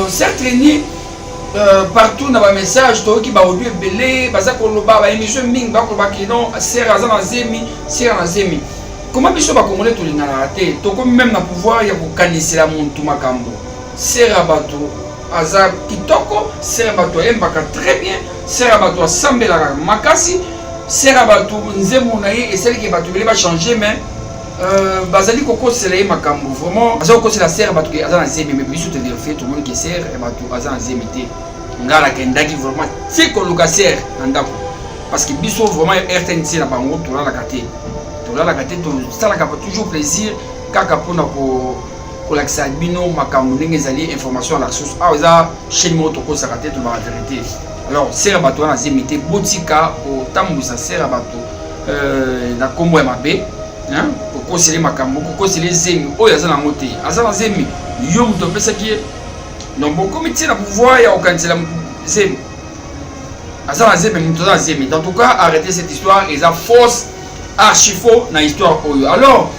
Certes, partout dans les messages, qui va audio belé, baza koloba, ba émission ming, ba koloba qui non, sera dans zemi, sera dans zemi. Comment biso ba komole to linga na raté, to comme même na pouvoir ya ko kanisela muntu makambo. Sera bato azar kitoko, sera bato embaka très bien, sera bato sambela makasi, sera bato nzemu na ye et celle qui bato belé va changer mais bazali koko sele makambo vraiment bazali koko sele serre bato ke azana zemi mais biso te dire fait tout le monde qui serre et bato azana zemi te ngala kendaki vraiment c'est ko luka serre ndako parce que biso vraiment RTNC na bango to la kate to sala ka toujours plaisir kaka pona ko laksa bino makambo ndenge zali information la source a za chaîne moto ko sakate to ba vérité alors serre bato na zemi te botika o tambusa serre bato na kombo ya mabe hein ko sele makambo ko sele zemi o ya zana ngote azana zemi yo muto pesa ki donc bon comité na pouvoir ya okansela zemi azana zemi muto za zemi en tout cas arrêtez cette histoire et ça fausse archi faux na histoire oyo alors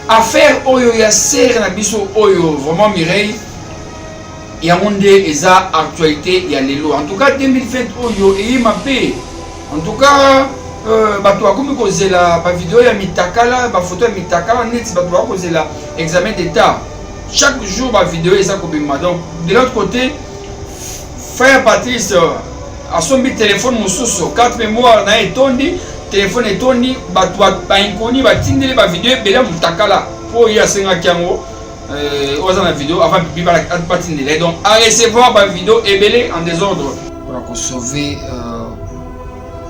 affaire oyo ya serre na biso oyo vraiment Mireille ya monde eza actualité ya lelo en tout cas 2020 oyo et mapé en tout cas bato akomi kozela ba vidéo ya mitakala ba photo ya mitakala net bato akozela examen d'état chaque jour ba vidéo eza kobima donc de l'autre côté frère Patrice a son téléphone mosusu carte mémoire na etondi téléphone etondi bato ba inconi ba tindeli ba vidéo bela mitakala po ya senga kiango oza na vidéo avant bibi ba tindeli donc à recevoir ba vidéo ebele en désordre pour sauver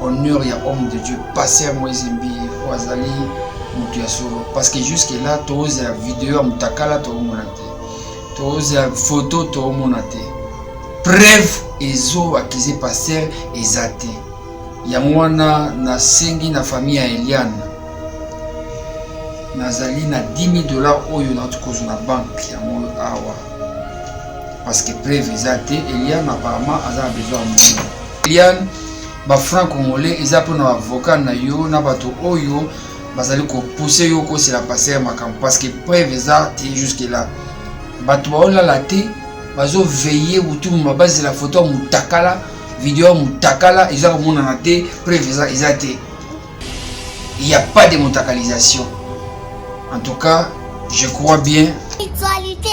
honneur ya homme de Dieu passer à Moïse Mbi Wazali Moutiasoro parce que jusque là tous la vidéo à Mutakala to monate tous la photo to monate preuve ezo akize passer ezate ya mwana na sengi na famille ya Eliane nazali na $10,000 oyo na tukozo na banque ya mo awa parce que preuve ezate Eliane apparemment a besoin de Eliane ba franc congolais eza pona avocat na yo na bato oyo bazali ko pousser yo ko c'est la passer makambo parce que preuve eza jusque là bato baola la te bazo veiller autour ma base de la photo mutakala vidéo mutakala eza ko mona na te preuve eza te il y a pas de mutakalisation en tout cas je crois bien actualité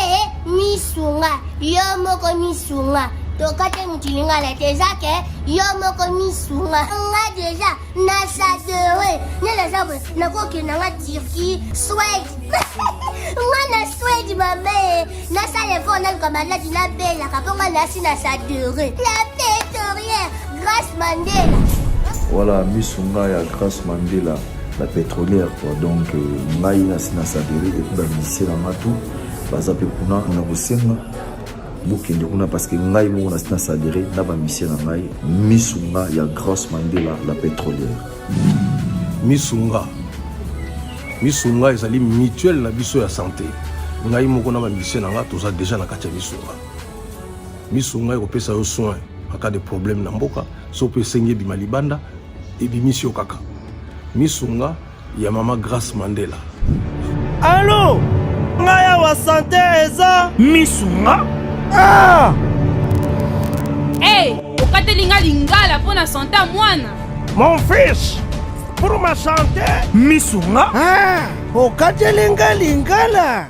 misunga yo moko misunga tokate mutilinga la tezake yo moko misunga nga déjà na sadere nela sabu na koki na nga Turquie Suède nga na Suède mabe na sale fona kama la dina bella kaponga na si na sadere la pétrolière Grace Mandela voilà misunga ya Grace Mandela la pétrolière quoi donc ngai na si na sadere et ba misela matu bazape kuna na kosenga bukende kuna parce que ngai mo na sina sadere na ba mission na ngai misunga ya Grace Mandela la pétrolière misunga ezali mutuelle na biso ya santé ngai moko na ba mission na nga toza déjà na kati ya misunga ekopesa yo soin en cas de problème na mboka so pe sengi bima libanda et bimisio kaka misunga ya mama Grace Mandela allo ngaya wa santé eza misunga ah hey okatelinga lingala pona santé mwana mon fils pour ma santé misunga ah okatelinga lingala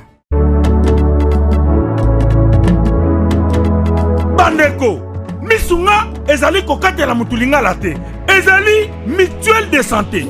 bandeko misunga ezali kokatela mutu lingala te ezali mutuelle de santé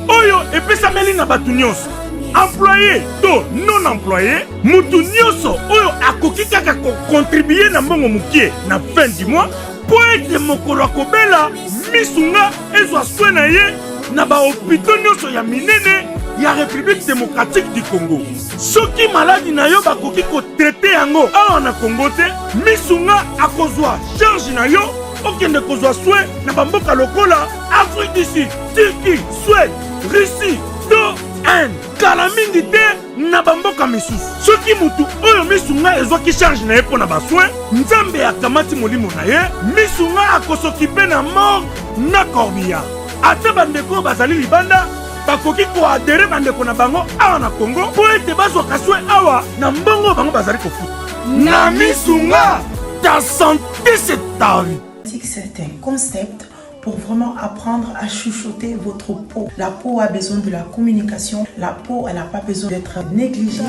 oyo epesameli na batu nyonso employé to non employé mutu nyonso oyo akoki kaka contribuer na mbongo mukie na fin du mois po ete mokolo akobela misunga ezwa soin na ye na bahôpitaux nyonso ya minene ya République démocratique du Congo soki maladi na yo bakoki kotraite yango awa na Congo te misunga akozwa charge na yo okende kozwa soin na bamboka lokola Afrique du Sud, Turquie, Suède, Russie to Inde kala mingi te na bamboka misusu soki mutu oyo misunga ezwaki charge na ye mpo na basoin nzambe akamati molimo na ye misunga akosokipe na mort na corbillard ata bandeko bazali libanda bakoki koadere bandeko na bango awa na Congo po ete bazwaka soin awa na mbongo bango bazali kofuta na misunga Ta santé, c'est ta vie. C'est un concept pour vraiment apprendre à chuchoter votre peau. La peau a besoin de la communication. La peau, elle n'a pas besoin d'être négligée.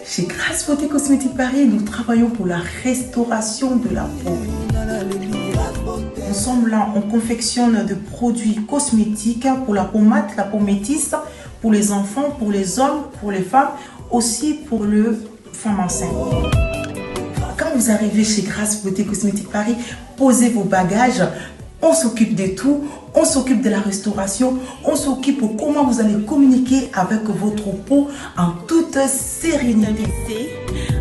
Chez Grâce Beauté Cosmétique Paris, nous travaillons pour la restauration de la peau. Ensemble, là, on confectionne des produits cosmétiques pour la peau mate, la peau métisse, pour les enfants, pour les hommes, pour les femmes, aussi pour les femmes enceintes. Quand vous arrivez chez Grâce Beauté Cosmétique Paris, posez vos bagages. On s'occupe de tout, on s'occupe de la restauration, on s'occupe de comment vous allez communiquer avec votre peau en toute sérénité.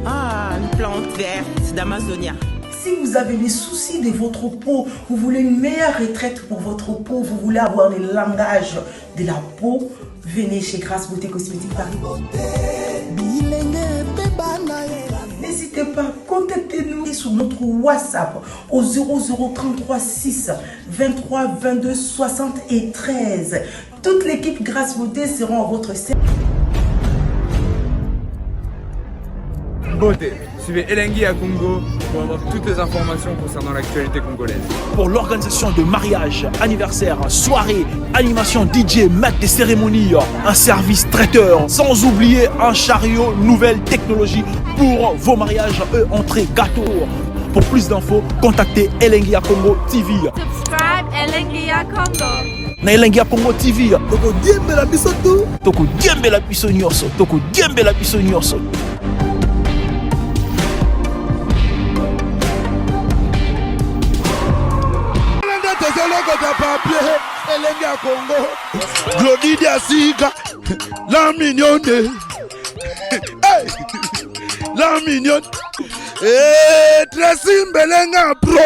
Une plante verte d'Amazonia. Si vous avez les soucis de votre peau, vous voulez une meilleure retraite pour votre peau, vous voulez avoir le langage de la peau, venez chez Grâce Beauté Cosmétique Paris. N'hésitez pas, contactez-nous sur notre WhatsApp au 0033 6 23 22 73. Toute l'équipe Grâce Beauté sera à votre service. Beauté. Suivez Elengi à Congo pour avoir toutes les informations concernant l'actualité congolaise. Pour l'organisation de mariages, anniversaires, soirées, animation DJ, maître des cérémonies, un service traiteur, sans oublier un chariot nouvelle technologie pour vos mariages et entrées gâteaux. Pour plus d'infos, contactez Elengi à Congo TV. Subscribe Elengi à Congo. Na Elengi à Congo TV. Toko diembe la biso tu. Toko diembe la biso nyonso. Toko diembe la biso nyonso. Elengi à Congo. Glody Diasiga. La mignonne. Hey. La mignonne. Tracy Mbelenga bro.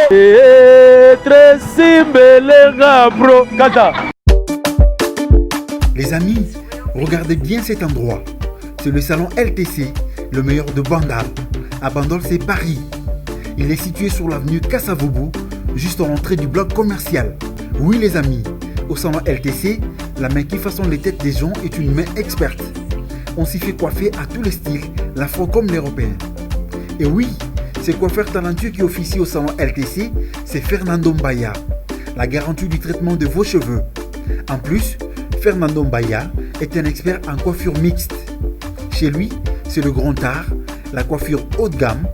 Tracy Mbelenga bro. Kata. Les amis, regardez bien cet endroit. C'est le salon LTC, le meilleur de Bandal. À Bandol, c'est Paris. Il est situé sur l'avenue Kassavoubou, juste à l'entrée du bloc commercial. Oui les amis, au salon LTC, la main qui façonne les têtes des gens est une main experte. On s'y fait coiffer à tous les styles, l'afro comme l'européen. Et oui, ce coiffeur talentueux qui officie au salon LTC, c'est Fernando Mbaya, la garantie du traitement de vos cheveux. En plus, Fernando Mbaya est un expert en coiffure mixte. Chez lui, c'est le grand art, la coiffure haut de gamme.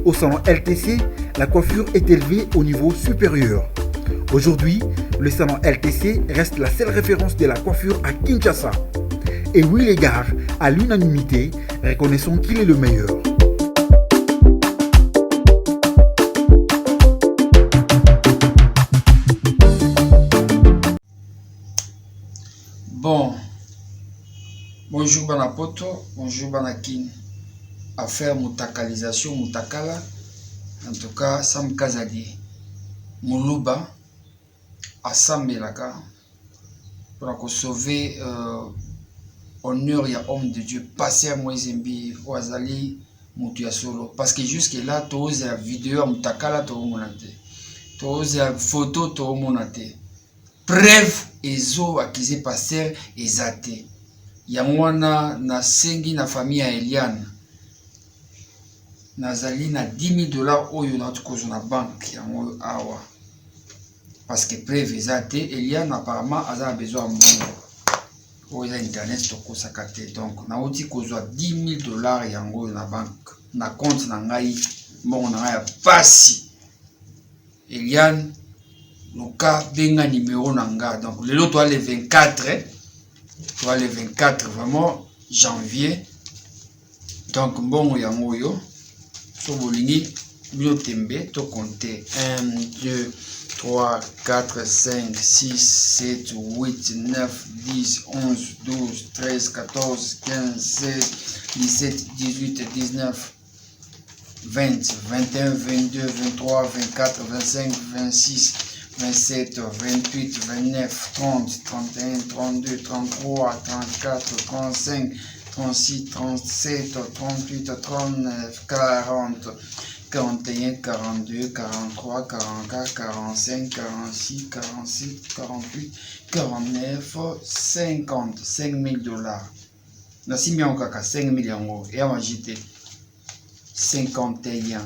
Au salon LTC, la coiffure est élevée au niveau supérieur. Aujourd'hui, le salon LTC reste la seule référence de la coiffure à Kinshasa. Et oui les gars, à l'unanimité, reconnaissons qu'il est le meilleur. Bon, bonjour Banapoto, bonjour Banakin. Affaire mutakalisation, mutakala. En tout cas, Sam Kazadi, Moulouba, Asambelaka, pour sauver honneur et homme de Dieu, passer à Moïsembi, Ouazali, Moutia Solo. Parce que jusque-là, tu as la vidéo, mutakala, tu as monate. Tu as la photo, tu as monate. Preuve, ezo akize passer ezate. Yamwana na sengi na famille à Eliane. Nazali na $10,000 oyo na tukozo na banque yango awa. Parce que preuve ezate, Eliane apparemment a besoin de mbongo. Oyo na internet toko sakate. Donc na oti kozwa $10,000 yango na banque. Na compte na ngai mbongo na ngai pasi. Eliane Luka benga numéro nanga. Donc le lot toi le 24. Toi le 24 vraiment janvier. Donc bon yango yo. To bolingi bio tembe to compter 1 2 3 4 5 6 7 8 9 10 11 12 13 14 15 16 17 18 19 20 21 22 23 24 25 26 27, 28, 29, 30, 31, 32, 33, 34, 35, 36, 37, 38, 39, 40, 41, 42, 43, 44, 45, 46, 47, 48, 49, 50, $5,000. Nasi bien kaka 5,000 yango et à majité 51,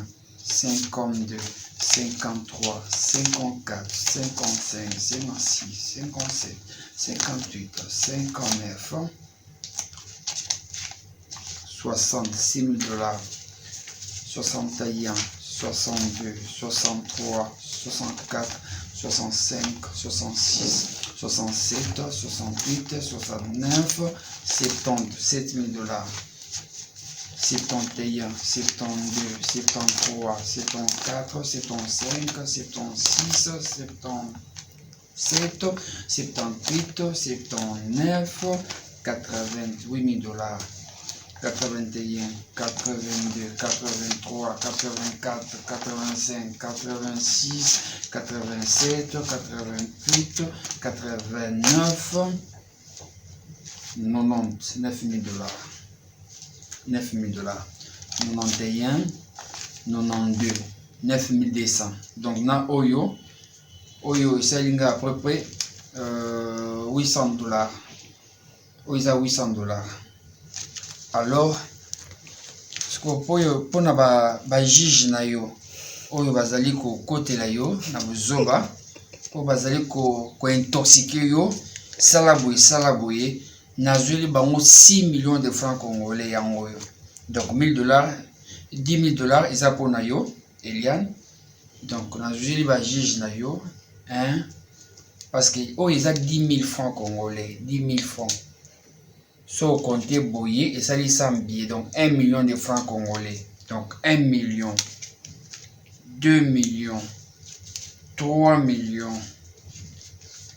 52, 53, 54, 55, 56, 57, 58, 59, 66 000 $, 61, 62, 63, 64, 65, 66, 67, 68, 69, 77 000 $, 71, 72, 73, 74, 75, 76, 77, 78, 79, 88 000 $, 81, 82, 83, 84, 85, 86, 87, 88, 89, 99 000 $, 9 000 $, 91, 92, 9 200. Donc, na Oyo, il s'aligne à peu près 800 $. Oyo, 800 $. Alors, pour na juge na yo, oyo bazali ko côté la yo na bozoba, pour bazali ko intoxiquer yo, salaboye, na zuli bango 6 millions de francs congolais yango yo. Donc 1000 $, 10 000 $, isa pour na yo, Eliane. Donc na zuli ba juge na yo, hein, parce que oyo isa 10 000 francs congolais, 10 000 francs. So compter boyer et ça les 100 billets, donc 1 million de francs congolais. Donc 1 million, 2 millions, 3 millions,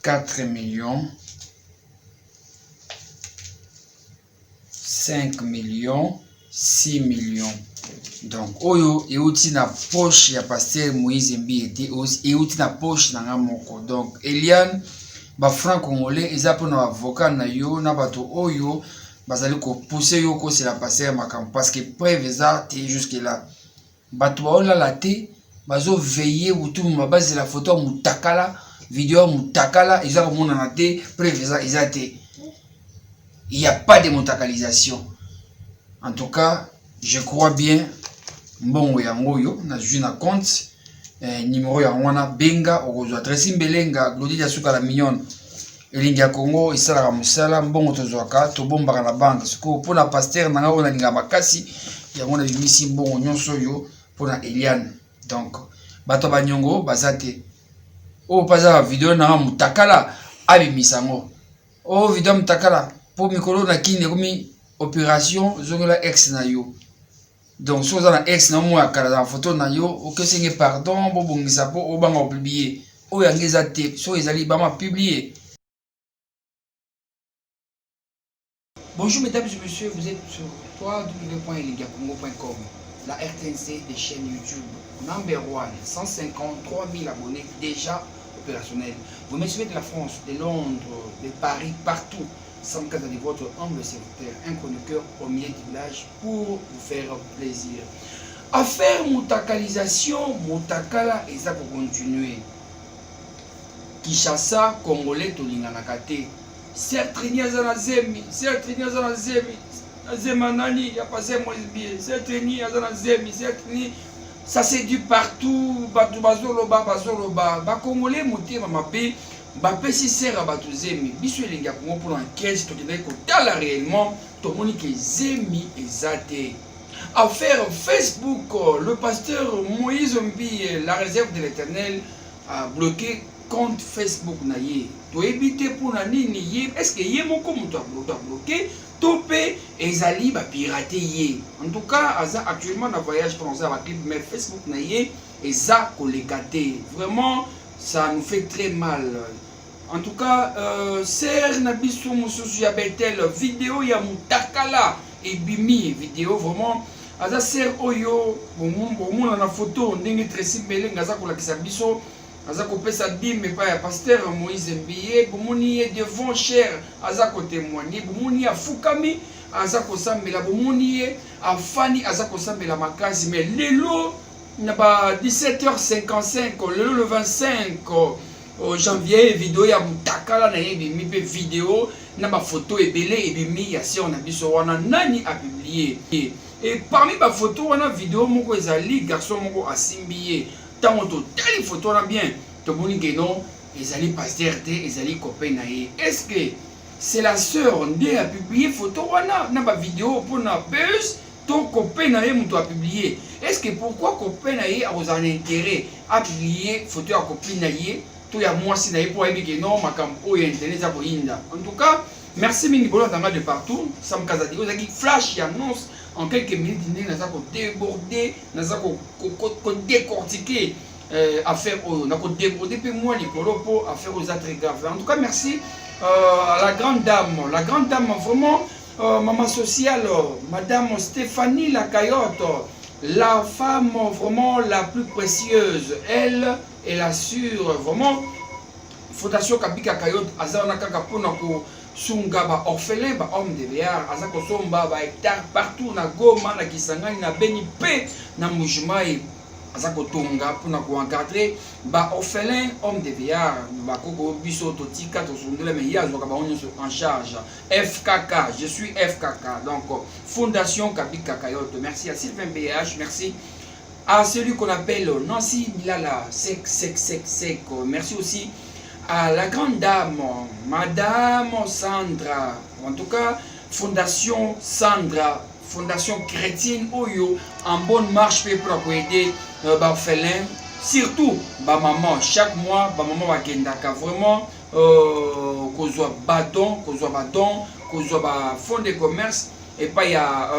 4 millions, 5 millions, 6 millions. Donc oyo et outil na poche ya pasteur Moïse Mbi était et outil na poche na ngamoko. Donc Eliane ba franc congolais ils appellent nos avocats na yo na bato oyo bazali ko pousser yo ko c'est la passer makam parce que preuve ça t'es jusque là bato ba ola la té bazo veiller ou tout ma base la photo mutakala vidéo mutakala ils ont mon na té preuve ça ils a été il y a pas de mutakalisation. En tout cas je crois bien mbongo yango yo na ju na compte numéro ya wana benga okozwa adresse mbelenga glodi ya suka la mignonne elingi ya Congo isala musala mbongo tozwaka tobombaka na banque siko pona pasteur nanga ona linga makasi yango na bimisi mbongo nyonso yo pona Eliane. Donc bato banyongo bazate o paza video na mutakala abimisango o video mutakala po mikolo na kine komi opération zongola ex na yo. Donc si vous avez un ex na moi kala dans photo na yo ok c'est pardon bo bongisa po o banga publier o yangeza te so ezali ba ma publier. Bonjour mesdames et messieurs, vous êtes sur www.elingacongo.com, la RTNC des chaînes YouTube number 1, 153 000 abonnés déjà opérationnels. Vous me suivez de la France, de Londres, de Paris, partout. Sans cas de votre humble serviteur, un chroniqueur au milieu du village pour vous faire plaisir. Affaire mutakalisation, mutakala et ça pour continuer. Kishasa, Congolais, Tolinganakate. Certes, il y a Zanazemi, certes, il y a Zanazemi, Zemanani, il n'y a pas Zemmoisbier, certes, il y a Zanazemi, certes, ça c'est du partout, Bazoloba, Bazoloba, Congolais, Mouté, Mamapé. Bape si sert à bato zemi biso elenga Congo pour enquête to kidai ko tala réellement to monique zemi ezate affaire Facebook. Le pasteur Moïse Mbi, la réserve de l'Éternel, a bloqué compte Facebook na ye to éviter pour na nini ye est-ce que ye moko muto a bloqué topé ezali ba pirater ye. En tout cas aza actuellement na voyage pour ça va clip mais Facebook na ye eza kolekate vraiment ça nous fait très mal. En tout cas, ser nabiso mususu ya betel vidéo ya mutakala et bimi vidéo vraiment aza ser oyo bomona na photo ndenge tresi belenga za kolakisa biso aza kopesa dime pa ya pasteur Moïse Mbiye bomoni ye devant cher aza ko témoigner bomoni afukami aza ko sambela bomoni ye afani aza ko sambela makasi mais lelo na ba 17h55 le 25 janvier vidéo ya mutakala na yebi mi pe vidéo na ba photo ebele ebimi ya si on a biso wana nani a publié Et parmi les photos, on a une vidéo, mon ezali garçon moko asimbié. Tant on telle photo on a bien. To boni que non, ezali pasteur te, ezali copain naé. Est-ce que c'est la sœur ndé a publié photo on a ba vidéo pour na buzz, ton copain naé muto a publié. Est-ce que pourquoi copain naé a vous en intérêt à publier photo à copine naé? Tout ya moi si naé pour que non makambo internet za boinda. En tout cas, merci mingi bolo tanga de partout. Sam Kazadi, vous avez flash et annonce en quelques minutes, nous avons débordé, nous avons décortiqué affaire, nous avons débordé puis moi les colos pour affaire aux très graves. En tout cas, merci à la grande dame vraiment maman sociale, madame Stéphanie Lacayotte, la femme vraiment la plus précieuse. Elle assure vraiment Fondation Kabika Kayotte Azana Kakapona ko Sunga ba orphelin ba homme de Béar azako somba ba hectare partout na Goma na Kisangani na Beni pe na Mujimai azako tonga pona ko encadrer ba orphelin homme de Béar ba koko biso totika to sondela mais ya zo ka ba onyo en charge FKK, je suis FKK donc Fondation Kabika Kayotte. Merci à Sylvain BH, merci à celui qu'on appelle Nancy Milala sec. Merci aussi à la grande dame, Madame Sandra, en tout cas, Fondation Sandra, Fondation chrétienne Oyo, en bonne marche pour aider les orphelins, surtout ma maman. Chaque mois, ma maman va gendaka vraiment, qu'on soit bâton, fonds de commerce, et pas il y a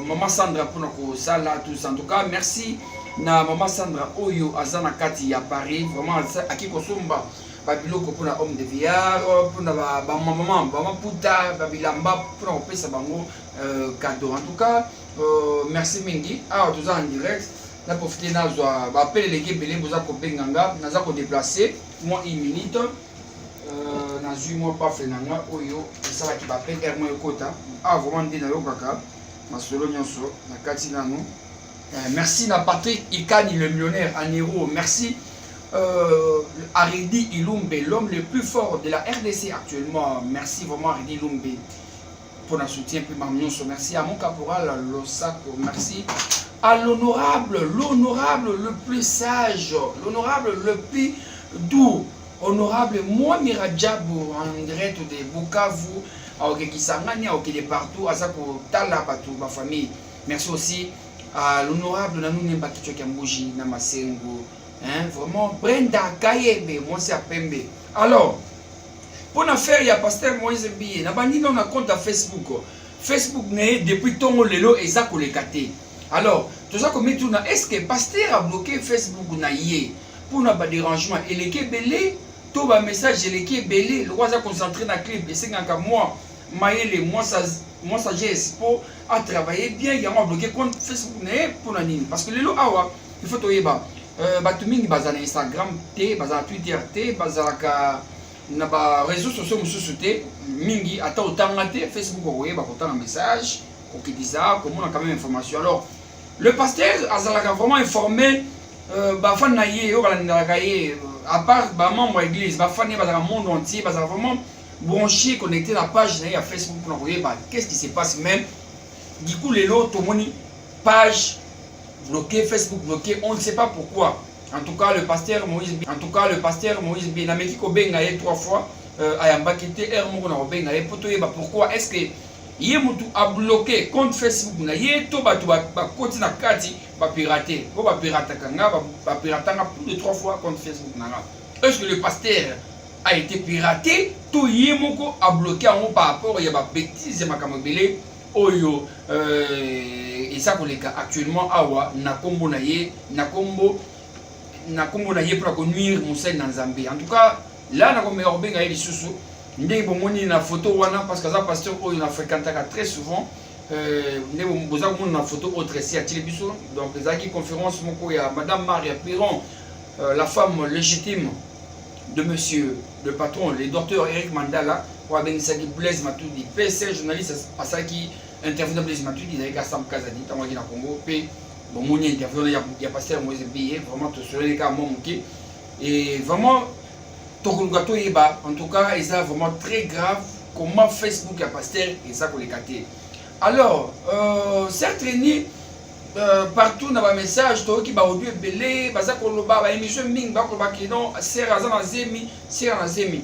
maman Sandra pour nous ça là tous. En tout cas, merci na maman Sandra Oyo, Azana Kati à Paris, vraiment à qui consomba. Babiloko pour la homme de Béar, pour la maman puta, babilamba pour la pesa bango cadeau. En tout cas, merci Mingi. Ah, tout ça en direct. La profité n'a pas appelé les Belé, vous avez coupé Nganga, n'a pas déplacé. Moi, une minute. N'a eu moi pas fait Nanga, Oyo, ça va qui va appeler Hermo Kota. Ah, vraiment, dit dans le Kaka. Ma solo nyonso, na Katina nous. Merci na Patrick Ikani, le millionnaire en héros. Merci. Aridi Ilumbe, l'homme le plus fort de la RDC actuellement. Merci vraiment Aridi Ilumbe pour notre soutien. Merci à mon caporal Losako. Merci à l'honorable le plus sage, l'honorable le plus doux, honorable moi Miradjabou en direct de Bukavu, à Okekisangani, à Okede partout, à Sako Tala Batou, ma famille. Merci aussi à l'honorable Nanou Nembaki Kambuji, Namasengo. Hein, vraiment, Brenda Kayebe, moi c'est à Pembe. Alors, pour nous faire, il y a Pasteur Moïse Bié. Nous avons un compte à Facebook. Facebook n'est depuis ton lelo et ça qu'on les caté. Alors, tout ça comme tout, est-ce que Pasteur a bloqué Facebook pour nous pas dérangement? Et les Kébélé, tout le message, les Kébélé, le roi a concentré dans le clip. Et c'est quand moi, Maëlle, moi ça j'ai pour à travailler bien, il y a un bloqué compte Facebook pour nous. Parce que les lots, il faut y avoir. Batumingi bazana Instagram te, bazana Twitter te, bazana na ba réseaux sociaux mususu te, mingi ata otanga te, Facebook oye ba kotanga message, okidisa, comment on a quand même information. Alors, le pasteur azalaka vraiment informé ba fan na ye yo balandaka ye à part ba membre église, ba fan bazala monde entier, bazala vraiment branché connecté la page na ya Facebook pour envoyer ba qu'est-ce qui se passe même du coup les lots to moni page bloqué, Facebook bloqué, on ne sait pas pourquoi. En tout cas, le pasteur Moïse B, n'a mis qu'il bengaye 3 fois, ayamba quitté Hermo na bengaye potoye ba pourquoi est-ce que yemutu a bloqué compte Facebook na yeto ba koti na kati ba pirater. Ba pirata kanga ba piratanga plus de 3 fois compte Facebook na. Est-ce que le pasteur a été piraté? Tout yemoko a bloqué en haut par rapport ya ba bêtise makamobele oyo et ça pour actuellement awa na kombo na ye pour nuire Moussa dans Zambie. En tout cas là na kombe orbenga ye lisusu ndenge bomoni na photo wana parce que ça pasteur oyo na fréquentaka très souvent ndenge boza komona na photo autre si à télévision. Donc les acquis conférence moko ya madame Maria Piron, la femme légitime de monsieur le patron, le docteur Eric Mandala, pour Abenisaki Blaise Matoudi, PC journaliste à ça qui intervient dans Blaise Matoudi, il y a Sam Kazadi, dans le Congo, puis bon, mon interview, il y a pasteur Moïse Bié, vraiment tout sur les cas manqué. Et vraiment, Tokulgato Yeba, en tout cas, et ça vraiment très grave, comment Facebook a pasteur et ça pour les cater. Alors, certes, partout dans les messages, qui va audio belé, baza koloba, ba émission ming, ba koloba qui non, sert na zemi, sert na zemi.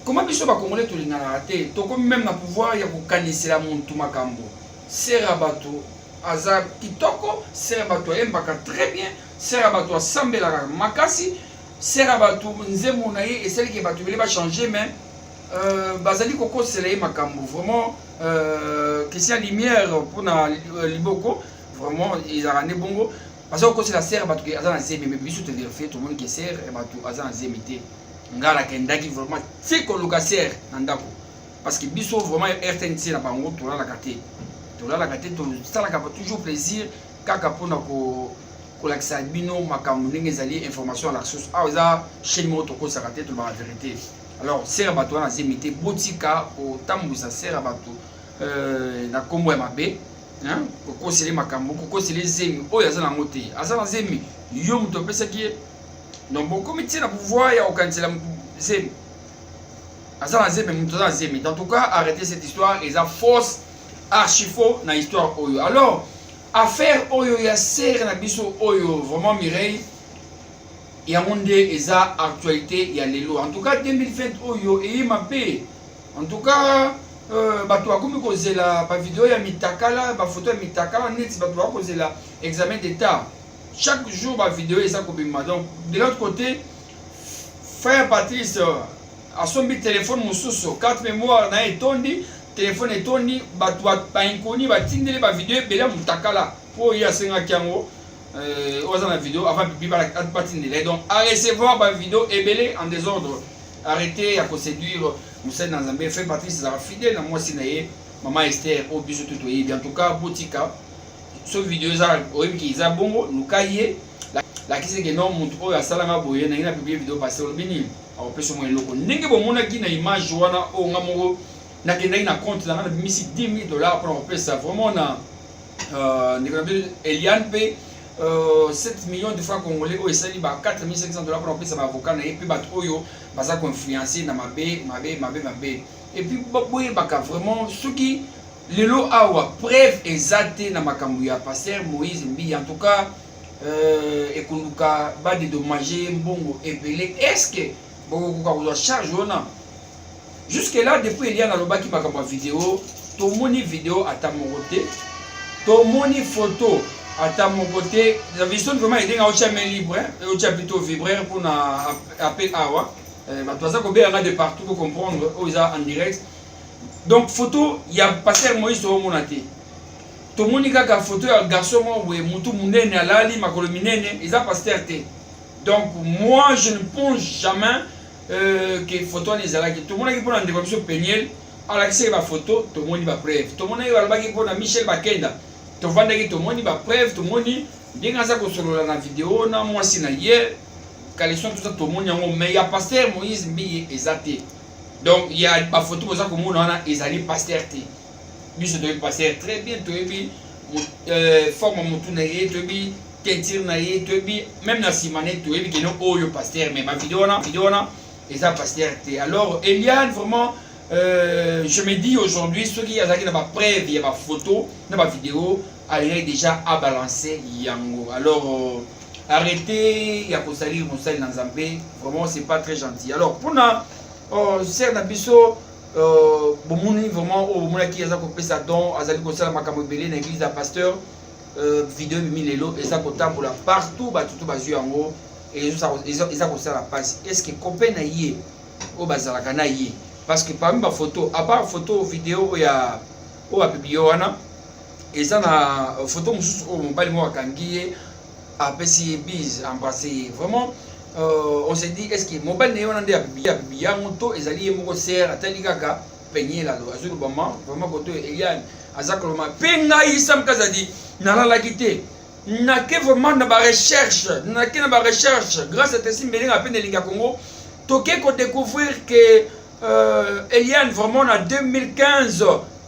Comment biso ba congolais to lingana raté, to comme même na pouvoir ya ko kanisela muntu makambo. Sert bato, aza kitoko, sert bato embaka très bien, sert bato sambela makasi, sert bato nzemu na ye et celle qui bato belé va changer mais bazali koko selé makambo vraiment question lumière pour na liboko. Vraiment, ils ont rendu bongo. Parce que c'est la serre, parce que Azan a zémi, mais biso te dire fait, tout le monde qui sert, et bah tout Azan a zémité. Ngala Kendaki vraiment, c'est qu'on le sert, nandako. Parce que biso vraiment RTNC n'a pas en gros, tout là la gâté. Tout là la gâté, ça la capte toujours plaisir. Kaka pour na ko l'accès bino, ma camoufle, les alliés, information à la source. Ah, ça, chez nous, tout ça gâté, tout la vérité. Alors, serre bateau a zémité, botika, au tamou, ça sert à bateau. Na Kombo Mabe. Hein, pourquoi c'est les macambos, pourquoi c'est les zemi, oh y'a ça dans côté, à ça dans zemi, yo m'to pesa qui est, donc bon comité na pouvoir y'a aucun c'est la zemi, à ça dans zemi, m'to dans zemi, en tout cas arrêtez cette histoire, ils a fausse, archi faux na histoire oyo. Alors affaire oyo y'a serre na biso oyo, vraiment Mireille, y'a monde ils a actualité y'a les lois, en tout cas 2020 oyo et ma paix, en tout cas. Bato akomi kozela ba vidéo ya mitakala ba photo ya mitakala net bato akozela examen d'état chaque jour ba vidéo eza kobima. Donc de l'autre côté frère Patrice asombi téléphone mosusu carte mémoire na etondi téléphone etondi bato ba inconi ba tindeli ba vidéo bela mutakala po ya senga kiango oza na vidéo avant bibi ba patindeli. Donc à recevoir ba vidéo ebele en désordre, arrêtez à séduire Moussa Nanzambé fait Patrice Zara fidèle à moi Sinaye, maman Esther au biso tout en tout cas Botika ce vidéo ça qui est bon nous cahier la qui c'est que non montre oh ya salama boye na ina publier vidéo passer au bini au peso mo loko ndenge bo mona ki na image wana o ngamoko na kenda ina compte na na misi $10,000 pour on peut ça vraiment na Eliane P 7 millions de francs congolais au esali ba $4,500 pour on peut ça ba avocat na et puis ba oyo baza ko influencer na mabe et puis boye baka vraiment ceux qui lelo awa preuve exacte na makambu ya pasteur Moïse Mbi en tout cas ekuluka ba dédommager mbongo ebele. Est-ce que boko ko charge ona jusque là depuis il y a na lobaki makambu vidéo to moni vidéo ata mokote to moni photo ata mokote la vision vraiment aider à au libre au plutôt vibraire pour na appel awa bato ça ko be de partout pour comprendre où ils a en direct. Donc photo il y a pasteur Moïse au monate to moni kaka photo ya garçon mo we mutu munene alali makolo minene ils a pasteur té. Donc moi je ne pense jamais que photo les ala qui tout le monde qui pour en développement Peniel ala qui c'est la photo tout le monde va preuve tout le monde va qui pour na Michel Bakenda to vanda qui tout le monde va preuve tout le monde dinga ça ko solo na vidéo na moi sina hier qualisson tout ça tout le monde yango mais il y a pasteur Moïse Mbi exacté. Donc il y a pas photo pour ça que mon on a ezali pasteur té lui se doit passer très bien to bi forme mutu na ye to bi tentir na ye to bi même na simane to bi que non oyo pasteur mais ma vidéo na et ça pasteur té. Alors Eliane vraiment je me dis aujourd'hui ceux qui a pas preuve il y a pas photo na pas vidéo allez déjà à balancer yango. Alors arrêtez il y a ko salir mon sel dans Zambé vraiment c'est pas très gentil. Alors pour na c'est na biso bomuni vraiment au mona qui a coupé ça don azali ko sala makambo belé na église à pasteur vidéo milelo et ça ko tambola partout ba tout bazu yango et ça ils a ko sala passe. Est-ce que copain na yé au bazala kana yé parce que parmi ma photo à part photo vidéo ya o a publié wana et ça na photo mususu au mobile mo akangié a pesi bise embrasser vraiment. On s'est dit est-ce que mobile n'est pas bien moto et zali moko ser atali kaka peigner la loi azulu bama vraiment koto Eliane azakoloma penga isam kazadi na la quitté na ke vraiment na ba recherche grâce à Tessim Beling à peine linga Congo toke ko découvrir que Eliane vraiment en 2015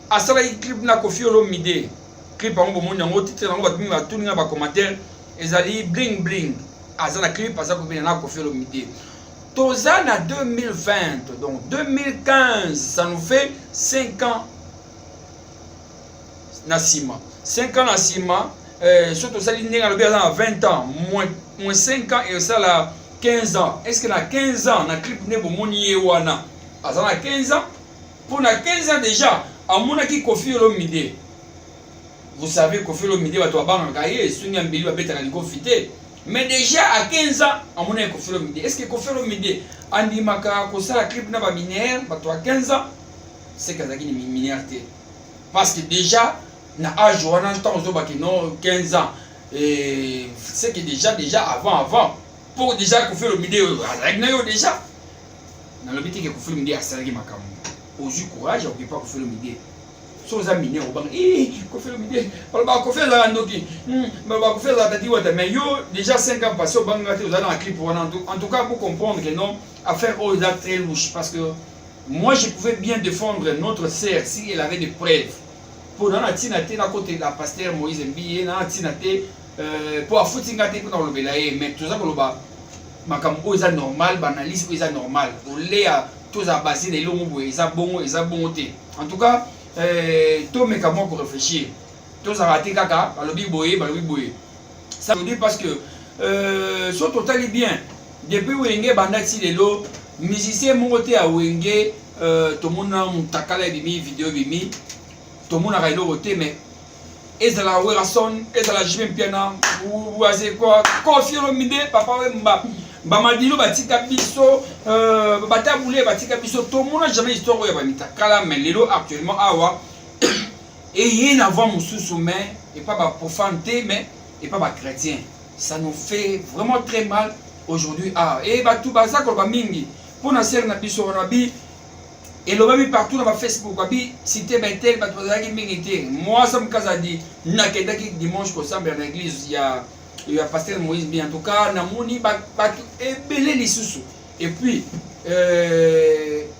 a sala clip na Koffi Olomide clip en bon monde titre na ba tumi ba tuninga ba commentaire ezali bling bling azana clip asa ko bina na Koffi Olomide tozana 2020 donc 2015 ça nous fait 5 ans na sima 5 ans na sima surtout ça li ndenge alobi aza na 20 ans moins 5 ans et ça la 15 ans. Est-ce que na 15 ans na clip ne bomoni ye wana aza na 15 ans pour na 15 ans déjà amonaki Koffi Olomide. Vous savez Koffi Olomide bato babangaka ye sungi ya mbeli babetaka likofite. Mais déjà à 15 ans amonaki Koffi Olomide. Est-ce que Koffi Olomide andimaka kosala clip na ba mineur bato à 15 ans c'est kazaki ni minorité parce que déjà na âge wana temps ozobaki non 15 ans et c'est que déjà avant pour déjà Koffi Olomide azalaki na yo déjà na lobi te ke Koffi Olomide asalaki makambo ozwi courage okipa Koffi Olomide so oza mineur obanga Koffi Olomide baloba Koffi azala ndoki baloba Koffi azala tati wata mais yo déjà 5 ans passé obanga te ozala na clip wana en tout cas pour comprendre que non affaire aux très louche parce que moi je pouvais bien défendre notre sœur si elle avait des preuves pour dans la tinate na côté la pasteur Moïse Mbiye na tinate pour afutinga te pour le belaye mais tout ça pour le bas makambo eza normal banalise eza normal olea tous a basé les longs eza bon te en tout cas tout mes camons pour réfléchir tous a raté kaka balobi boye ça veut dire parce que sur total bien depuis wenge bandati lelo musicien mongote a wenge tomona mutakala bimi vidéo bimi tomona railo roté mais ezala werason ezala jimé piana ou azé quoi Koffi Olomide papa wemba bamadilo batika biso batabule batika biso tomona jamais histoire ya bamitakala mais lelo actuellement awa et yé n'avant mususu mais et pas ba profanité mais et pas ba chrétien ça nous fait vraiment très mal aujourd'hui et batu baza ko ba mingi pona ser na biso rabi et l'obami partout dans Facebook abi cité Bethel batu bazaki mingi te moi ça me kazadi nakenda ki dimanche ko samba na église il y a pasteur Moïse bien en tout cas na moni batu ebele lisusu et puis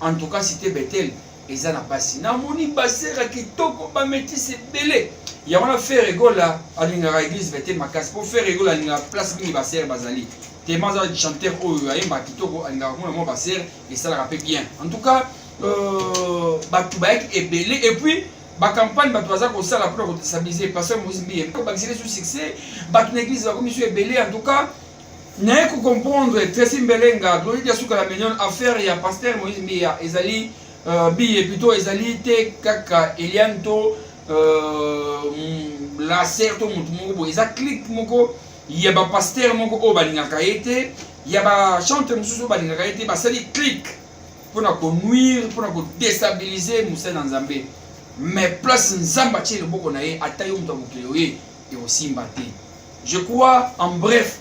en tout cas cité Bethel eza na basi na moni basera kitoko ba métis ebele il y a on a fait rigola à l'ingara église Bethel makas pour faire rigola à place mingi basera bazali tellement de chanteur ayemba kitoko alingaka kuna mo baser et ça la rappelle bien en tout cas batu baek ebele et puis ba campagne batu baza ko sala pour stabiliser pasteur Moïse Mbiye ko ba sous succès batu l'église ba commission ebele en tout cas n'a ko comprendre Tracy Mbelenga gloire de suka la million affaire ya pasteur Moïse Mbiye ezali biye plutôt ezali te kaka Elianto la certo mutu moko eza clique moko il y a ba pasteur moko o balingaka ete il y a ba chanteur mususu balingaka ete ba sali clique pour na ko nuire pour na ko déstabiliser Moussa Nzambe mais place Nzamba tie le boko na ye atayo mutu mokelo ye et aussi mbaté je crois en bref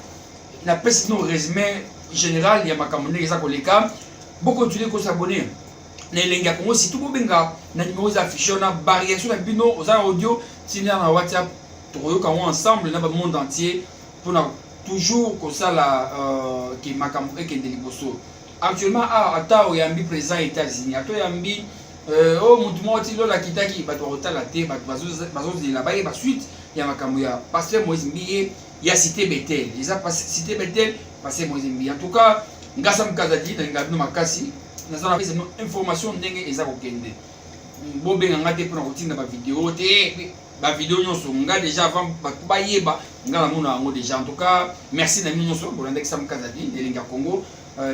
la peste no résumé général ya makamone eza koleka beaucoup tu ko s'abonner na elenga Congo si tout bobenga na numéro affiché na barrière sur la bino aux audio tina na WhatsApp toyoka ensemble na ba monde entier pour toujours comme ça la qui makambo ekende liboso actuellement ata oyambi président États-Unis ato yambi mutu moti lola kitaki bato otala te bato bazo la baye ba suite ya makambo ya pasteur Moïse Mbiye ya cité Bethel les a passé cité Bethel pasteur Moïse Mbiye en tout cas ngasa mkazadi na ngabino makasi nazana pesa no information ndenge eza kokende bobenga ngate pour kotinda ba vidéo te ba vidéo nyonso nga déjà avant ba yeba nga na mona ngo déjà en tout cas merci na nyonso bolanda Sam Kazadi elinga Congo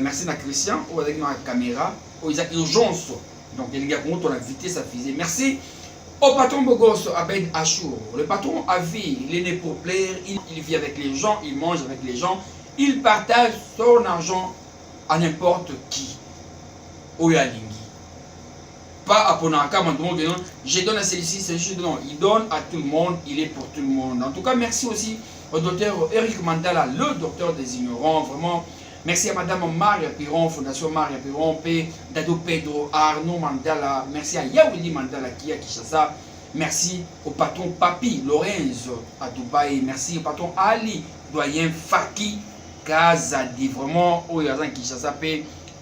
merci na Christian ou avec ma caméra ou ils a urgence donc elinga Congo ton invité sa fusée merci au patron Bogos Abed Achour le patron à vie il est né pour plaire il vit avec les gens il mange avec les gens il partage son argent à n'importe qui Oyalingi pas à Ponaka, je donne à celui-ci, il donne à tout le monde, il est pour tout le monde. En tout cas, merci aussi au docteur Eric Mandala, le docteur des ignorants, vraiment. Merci à Madame Maria Piron, Fondation Maria Piron, Dado Pedro, Arnaud Mandala, merci à Yawili Mandala qui est à Kinshasa, merci au patron Papi Lorenzo à Dubaï, merci au patron Ali, doyen Faki Kazadi, vraiment, au Yazan Kinshasa,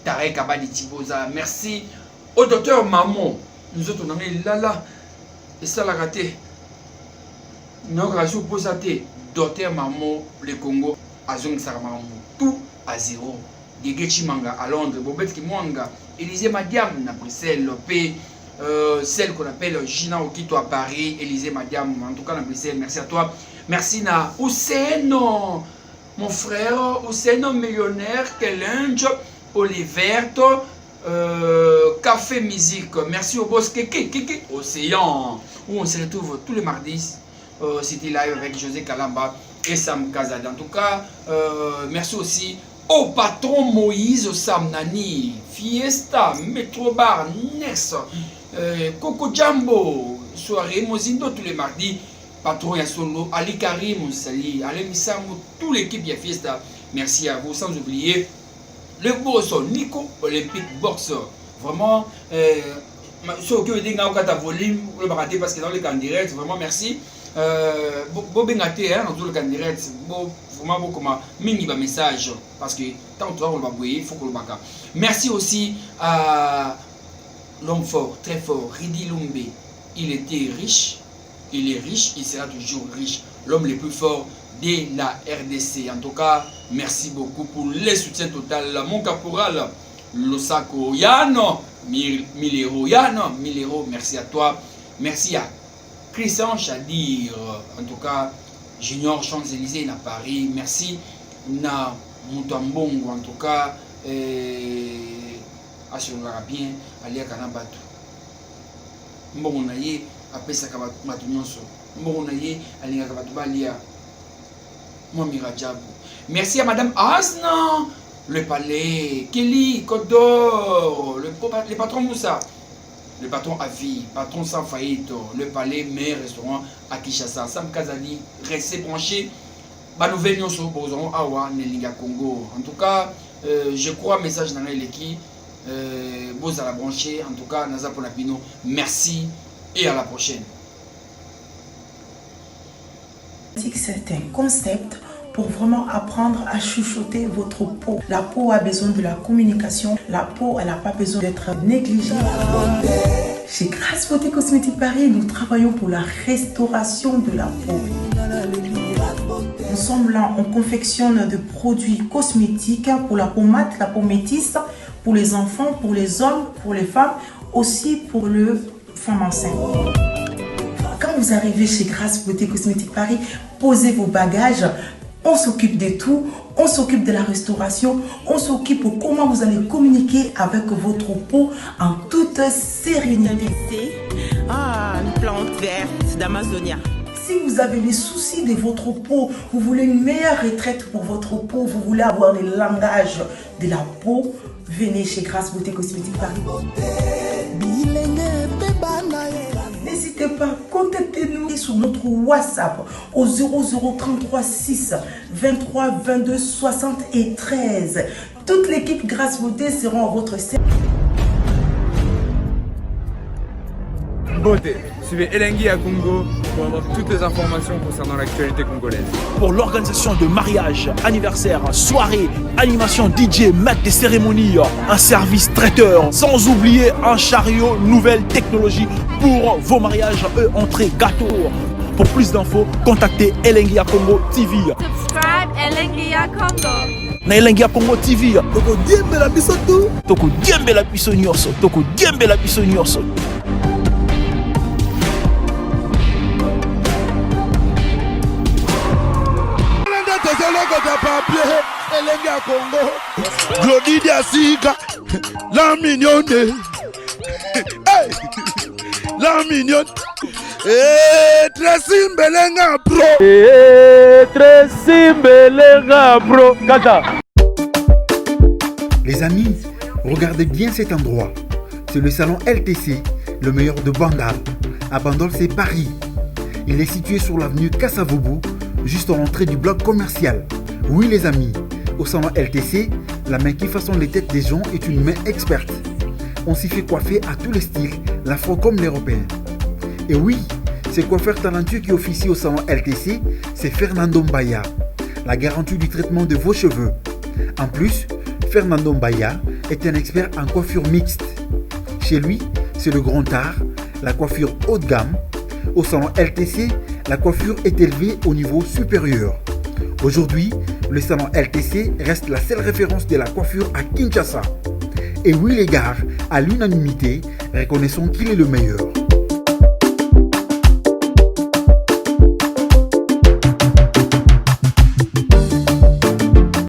Tarek Abadi Tiboza, merci. Au docteur Mamon, nous autres on a mis là, et ça l'a raté. Nous avons posé docteur Mamon, le Congo, à Zong Saramamou, tout à zéro. Des Getchimanga à Londres, Bobet Kimwanga, Élysée Madiam, à Bruxelles, P. celle qu'on appelle Gina Okito à Paris, Élysée Madiam, en tout cas dans Bruxelles, merci à toi. Merci na Ouseno, mon frère, Ouseno millionnaire, Kelenjo, Oliverto, Café Musique, merci au boss Kiki, Océan, où on se retrouve tous les mardis, City Live avec José Kalamba et Sam Kazad. En tout cas, merci aussi au patron Moïse Samnani, Fiesta, Metro Bar, Nex, Coco Jumbo, soirée Mozindo tous les mardis, patron Yassolo, Ali Karim, Sali, Ali Missamou, toute l'équipe de Fiesta, merci à vous, sans oublier le boss Nico Olympique Boxer. Vraiment, ceux qui ont dit que volume, le baraté parce que dans le camp direct, vraiment merci. Bobengate, hein, dans le camp direct, vraiment beaucoup mini message parce que tant que on va il faut qu'on le baca. Merci aussi à l'homme fort, très fort, Ridi Lumbe. Il était riche, il est riche, il sera toujours riche. L'homme le plus fort de la RDC. En tout cas, merci beaucoup pour le soutien total. Mon caporal, Losako Yano, 1000 euros Yano, 1000 euros, merci à toi. Merci à Christian Chadir, en tout cas, Junior Champs-Élysées à Paris. Merci na Moutambongo, en tout cas, assurera bien, Alia Kanabatu. Mbonaye, après ça, Kabatunyoso. Mbonaye, Alia Kabatubalia. Merci à Madame Asna, le palais, Kelly, Côte d'Or, le patron Moussa, le patron Avi, patron sans faillite, le palais, meilleur restaurant à Kinshasa, Sam Kazadi, restez branchés. Bah nouvelle nous sur Bozon, Awa, Nelinga Congo. En tout cas, je crois message dans l'équipe, Boza la branché. En tout cas, Naza Ponapino, merci et à la prochaine. C'est un concept pour vraiment apprendre à chuchoter votre peau. La peau a besoin de la communication. La peau, elle n'a pas besoin d'être négligée. Chez Grasse Beauté Cosmétique Paris, nous travaillons pour la restauration de la peau. Ensemble, là, on confectionne des produits cosmétiques pour la peau mate, la peau métisse, pour les enfants, pour les hommes, pour les femmes, aussi pour les femmes enceintes. Quand vous arrivez chez Grasse Beauté Cosmétique Paris, posez vos bagages. On s'occupe de tout. On s'occupe de la restauration. On s'occupe de comment vous allez communiquer avec votre peau en toute sérénité. Ah, une plante verte d'Amazonia. Si vous avez les soucis de votre peau, vous voulez une meilleure retraite pour votre peau, vous voulez avoir le langage de la peau, venez chez Grasse Beauté Cosmétique Paris. N'hésitez pas, contactez-nous sur notre WhatsApp au 0033 6 23 22 73. Toute l'équipe Grasse Beauté sera à votre service. Beauté, suivez Elengi à Congo pour avoir toutes les informations concernant l'actualité congolaise. Pour l'organisation de mariage, anniversaire, soirée, animation DJ, maître des cérémonies, un service traiteur, sans oublier un chariot nouvelle technologie pour vos mariages, entrée, gâteau. Pour plus d'infos, contactez Elengi à Congo TV. Subscribe Elengi à Congo. Na Elengi à Congo TV. Toko diembe la biso tout. Toko diembe la biso nyonso. Toko diembe la biso nyonso. Elengi à Congo, Glody Diasiga, la mignonne, hey, la mignonne, très simbelenga bro, très simbelenga bro, Kata. Les amis, regardez bien cet endroit. C'est le salon LTC, le meilleur de Bandal. À Bandol, c'est Paris. Il est situé sur l'avenue Kassavoubou, juste à l'entrée du bloc commercial. Oui les amis, au salon LTC, la main qui façonne les têtes des gens est une main experte. On s'y fait coiffer à tous les styles, l'afro comme l'européen. Et oui, ce coiffeur talentueux qui officie au salon LTC, c'est Fernando Mbaya, la garantie du traitement de vos cheveux. En plus, Fernando Mbaya est un expert en coiffure mixte. Chez lui, c'est le grand art, la coiffure haut de gamme. Au salon LTC, la coiffure est élevée au niveau supérieur. Aujourd'hui, le salon LTC reste la seule référence de la coiffure à Kinshasa. Et oui les gars, à l'unanimité, Reconnaissons qu'il est le meilleur.